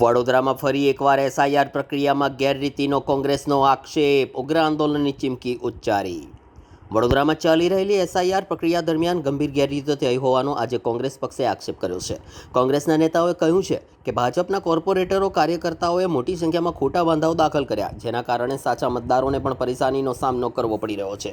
વડોદરામાં ફરી એકવાર એસઆઈઆર પ્રક્રિયામાં ગેરરીતિનો કોંગ્રેસનો આક્ષેપ, ઉગ્ર આંદોલનની ચીમકી ઉચ્ચારી। વડોદરામાં ચાલી રહેલી એસઆઈઆર પ્રક્રિયા દરમિયાન ગંભીર ગેરરીતિ થઈ હોવાનો આજે કોંગ્રેસ પક્ષે આક્ષેપ કર્યો છે। કોંગ્રેસના નેતાઓએ કહ્યું છે કે ભાજપના કોર્પોરેટરો કાર્યકર્તાઓએ મોટી સંખ્યામાં ખોટા વાંધાઓ દાખલ કર્યા, જેના કારણે સાચા મતદારોને પણ પરેશાનીનો સામનો કરવો પડી રહ્યો છે।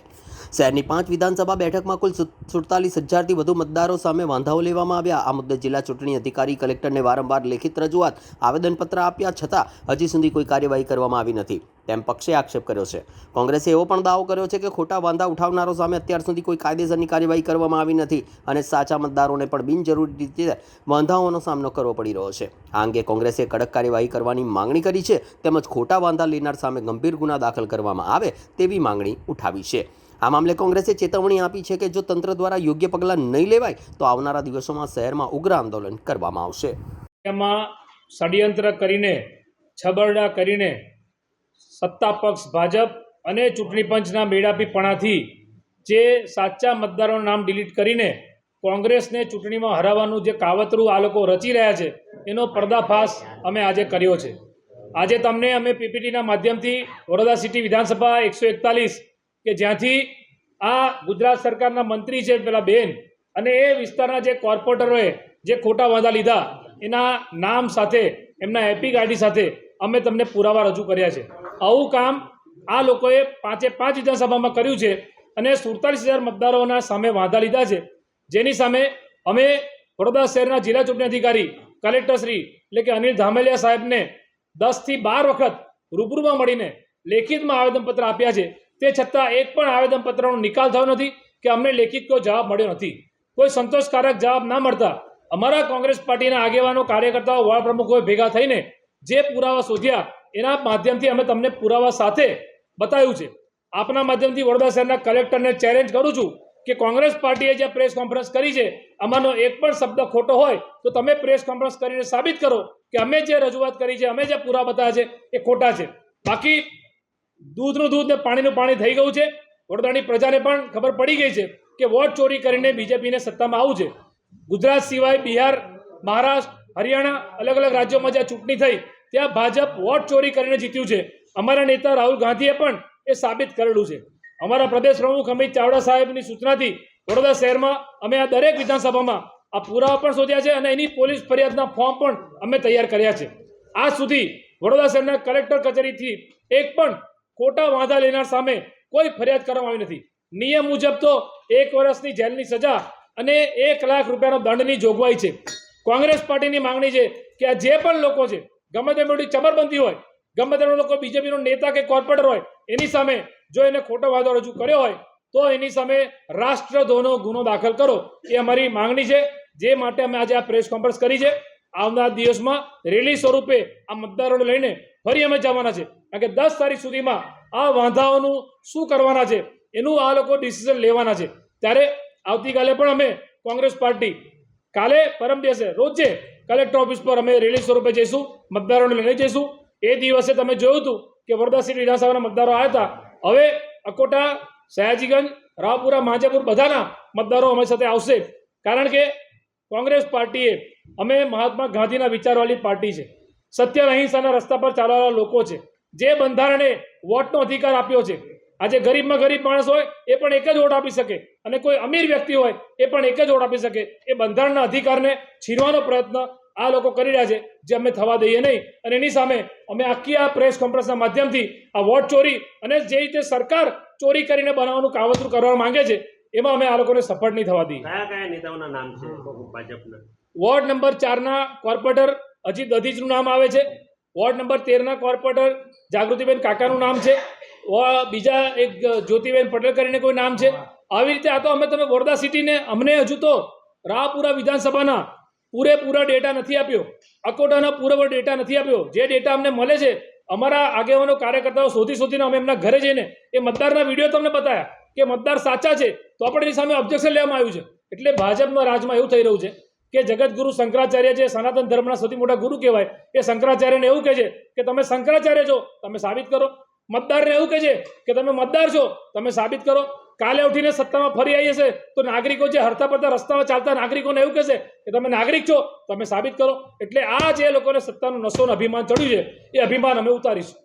શહેરની 5 વિધાનસભા બેઠકમાં કુલ 47,000થી વધુ મતદારો સામે વાંધાઓ લેવામાં આવ્યા। આ મુદ્દે જિલ્લા ચૂંટણી અધિકારી કલેક્ટરને વારંવાર લેખિત રજૂઆત, આવેદનપત્ર આપ્યા છતાં હજી સુધી કોઈ કાર્યવાહી કરવામાં આવી નથી તેમ પક્ષે આક્ષેપ કર્યો છે। કોંગ્રેસે એવો પણ દાવો કર્યો છે કે ખોટા વાંધા ઉઠાવનારો સામે અત્યાર સુધી કોઈ કાયદેસરની કાર્યવાહી કરવામાં આવી નથી અને સાચા મતદારોને પણ બિનજરૂરી રીતે વાંધાઓનો સામનો કરવો પડી રહ્યો છે। આ અંગે કોંગ્રેસે કડક કાર્યવાહી કરવાની માંગણી કરી છે, તેમજ ખોટા વાંધા લેનાર સામે ગંભીર ગુના દાખલ કરવામાં આવે તેવી માંગણી ઉઠાવી છે। આ મામલે કોંગ્રેસે ચેતવણી આપી છે કે જો તંત્ર દ્વારા યોગ્ય પગલાં નહીં લેવાય તો આવનારા દિવસોમાં શહેરમાં ઉગ્ર આંદોલન કરવામાં આવશે। એમાં ષડયંત્ર કરીને, છબરડા કરીને સત્તા પક્ષ ભાજપ અને ચૂંટણી પંચના મેળાપીપણાથી જે સાચા મતદારોનું નામ ડિલીટ કરીને કોંગ્રેસને ચૂંટણીમાં હરાવવાનું જે કાવતરું આ લોકો રચી રહ્યા છે એનો પર્દાફાશ અમે આજે કર્યો છે। આજે તમને અમે પીપીટીના માધ્યમથી વડોદરા સિટી વિધાનસભા 141 કે જ્યાંથી આ ગુજરાત સરકારના મંત્રી છે પેલા બેન અને એ વિસ્તારના જે કોર્પોરેટરોએ જે ખોટા વાંધા લીધા એના નામ સાથે, એમના એપિક આઈડી સાથે અમે તમને પુરાવા રજૂ કર્યા છે। આવું કામ આ લોકોએ 5 વિધાનસભામાં કર્યું છે અને 47,000 મતદારોના સામે વાંધા લીધા છે, જેની સામે અમે વડોદરા શહેરના જિલ્લા ચૂંટણી અધિકારી કલેક્ટરશ્રી એટલે કે અનિલ ધામેલિયા સાહેબને 10 થી 12 વખત રૂબરૂમાં મળીને લેખિતમાં આવેદનપત્ર આપ્યા છે। તે છતાં એક પણ આવેદનપત્રનો નિકાલ થયો નથી કે અમને લેખિત કોઈ જવાબ મળ્યો નથી। કોઈ સંતોષકારક જવાબ ના મળતા અમારા કોંગ્રેસ પાર્ટીના આગેવાનો, કાર્યકર્તાઓ, વોર્ડ પ્રમુખોએ ભેગા થઈને જે પુરાવા શોધ્યા એના માધ્યમથી અમે તમને પુરાવા સાથે બતાવ્યું છે। આપના માધ્યમથી વડોદરા શહેરના કલેક્ટરને ચેલેન્જ કરું છું કે કોંગ્રેસ પાર્ટીએ જે પ્રેસ કોન્ફરન્સ કરી છે આમાંનો એક પણ શબ્દ ખોટો હોય તો તમે પ્રેસ કોન્ફરન્સ કરીને સાબિત કરો કે અમે જે રજૂઆત કરી છે, અમે જે પુરાવા બતાવ્યા છે એ ખોટા છે। બાકી દૂધનું દૂધ ને પાણીનું પાણી થઈ ગયું છે। વડોદરાની પ્રજાને પણ ખબર પડી ગઈ છે કે વોટ ચોરી કરીને બીજેપીને સત્તામાં આવવું છે। ગુજરાત સિવાય બિહાર, મહારાષ્ટ્ર, હરિયાણા, અલગ અલગ રાજ્યોમાં જ્યાં ચૂંટણી થઈ ત્યાં ભાજપ વોટ ચોરી કરીને જીત્યું છે। અમારા નેતા રાહુલ ગાંધીએ પણ એ સાબિત કરેલું છે। અમારા પ્રદેશ પ્રમુખ અમિત ચાવડા સાહેબની સૂચનાથી વડોદરા શહેરમાં અમે આ દરેક વિધાનસભામાં આ પુરાવા પણ શોધ્યા છે અને એની પોલીસ ફરિયાદના ફોર્મ પણ અમે તૈયાર કર્યા છે। આજ સુધી વડોદરા શહેરના કલેક્ટર કચેરીથી એક પણ ખોટા વાંધા લેનાર સામે કોઈ ફરિયાદ કરવામાં આવી નથી। નિયમ મુજબ તો 1 વર્ષની જેલની સજા અને 1 લાખ રૂપિયાનો દંડની જોગવાઈ છે। કોંગ્રેસ પાર્ટીની માંગણી છે કે આ જે પણ લોકો છે, ગમે તે મોટી ચમરબંધી હોય, ગમે તે લોકો બીજેપીનો નેતા કે કોર્પોરેટર હોય, એની સામે જો એને ખોટો વાંધો રજૂ કર્યો હોય તો એની સામે રાષ્ટ્રદ્રોહનો ગુનો દાખલ કરો, એ અમારી માંગણી છે। જે માટે અમે આજે આ પ્રેસ કોન્ફરન્સ કરી છે। આવનારા દિવસમાં રેલી સ્વરૂપે આ મતદારોને લઈને ફરી અમે જવાના છે, કારણ કે 10 તારીખ સુધીમાં આ વાંધાઓનું શું કરવાના છે એનું આ લોકો ડિસિઝન લેવાના છે। ત્યારે આવતીકાલે પણ અમે કોંગ્રેસ પાર્ટી કાલે પરમ દિવસે રોજે કલેક્ટર ઓફિસ પર અમે રેલી સ્વરૂપે જઈશું, મતદારોને લઈને જઈશું। એ દિવસે તમે જોયું હતું કે વડોદરા સિટી વિધાનસભાના મતદારો આવ્યા હતા। હવે અકોટા, સયાજીગંજ, રાવપુરા, માંજેપુર બધાના મતદારો અમારી સાથે આવશે, કારણ કે કોંગ્રેસ પાર્ટીએ અમે મહાત્મા ગાંધીના વિચારવાળી પાર્ટી છે। સત્ય અને અહિંસાના રસ્તા પર ચાલવાવાળા લોકો છે, જે બંધારણે વોટનો અધિકાર આપ્યો છે। આજે ગરીબમાં ગરીબ માણસ હોય એ પણ એક જ વોટ આપી શકે અને કોઈ અમીર વ્યક્તિ હોય એ પણ એક જ વોટ આપી શકે। એ બંધારણના અધિકારને છીનવાનો પ્રયત્ન આ લોકો કરી રહ્યા છે, જે અમે થવા દઈએ નહીં। અને એની સામે અમે આખી આ પ્રેસ કોન્ફરન્સના માધ્યમથી આ વોટ ચોરી અને જે રીતે સરકાર ચોરી કરીને બનાવવાનું કાવતરું કરવા માંગે છે એમાં અમે આ લોકોને સફળ નહીં થવા દઈએ। કયા નેતાઓના નામ છે ભાજપના? વોર્ડ નંબર 4ના કોર્પોરેટર અજીત અધીજનું નામ આવે છે। વોર્ડ નંબર 13ના કોર્પોરેટર જાગૃતિબેન કાકાનું નામ છે। બીજા એક જ્યોતિબેન પટેલ કરીને કોઈ નામ છે। આવી રીતે આ તો અમે તમે વડોદરા સિટીને અમને હજુ તો રાવપુરા વિધાનસભાના પૂરેપૂરા ડેટા નથી આપ્યો, અકોટાના પૂરેપૂરો ડેટા નથી આપ્યો। જે ડેટા અમને મળે છે અમારા આગેવાનો, કાર્યકર્તાઓ શોધીને અમે એમના ઘરે જઈને એ મતદારના વિડીયો તમને બતાવ્યા કે મતદાર સાચા છે તો આપણે એની સામે ઓબ્જેક્શન લેવામાં આવ્યું છે। એટલે ભાજપના રાજમાં એવું થઈ રહ્યું છે કે જગતગુરુ શંકરાચાર્ય જે સનાતન ધર્મના સૌથી મોટા ગુરુ કહેવાય, એ શંકરાચાર્યને એવું કહે છે કે તમે શંકરાચાર્ય છો, તમે સાબિત કરો। મતદારને એવું કહે છે કે તમે મતદાર છો, તમે સાબિત કરો। કાલે ઉઠીને સત્તામાં ફરી આવી હશે તો નાગરિકો જે હરતા પડતા રસ્તામાં ચાલતા નાગરિકોને એવું કહેશે કે તમે નાગરિક છો, તમે સાબિત કરો. એટલે આ જે લોકોને સત્તાનું નશોનું અભિમાન ચડ્યું છે એ અભિમાન અમે ઉતારીશું.